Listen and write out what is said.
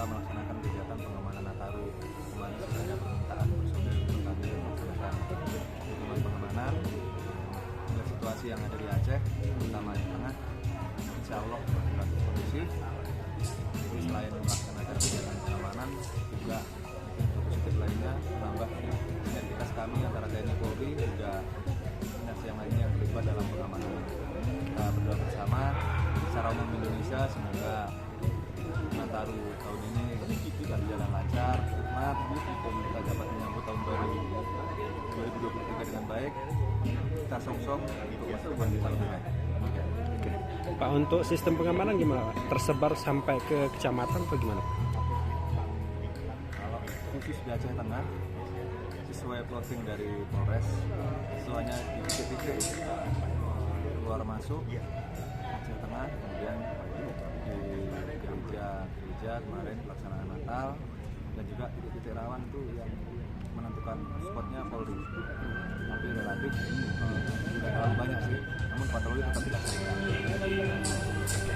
kita melaksanakan kegiatan pengamanan Nataru. Kemarin sudah ada permintaan personil untuk kami melaksanakan hitungan pengamanan. Dengan situasi yang ada di Aceh, terutama yang tengah, insya Allah relatif kondusif. Jadi selain melaksanakan kegiatan pengamanan, juga untuk positif lainnya menambah sinergitas kami antara TNI Polri juga dinas yang lainnya yang terlibat dalam pengamanan. Kita berdoa bersama secara umum Indonesia, semoga Nataru tahun ini bisa berjalan lancar, hikmat, dan kita dapat menyambut tahun baru 2023 dengan baik. Kita song-song untuk masa depan kita lebih baik. Oke. Pak, untuk sistem pengamanan gimana Pak? Tersebar sampai ke kecamatan atau gimana? Kalau khusus di Aceh Tengah, sesuai plotting dari Polres, semuanya di titik-titik keluar masuk Aceh Tengah, kemudian di gereja kemarin pelaksanaan Natal, dan juga titik-titik rawan itu yang menentukan spotnya Polri. Tapi relatif tidak terlalu banyak sih, namun patroli tetap dilaksanakan.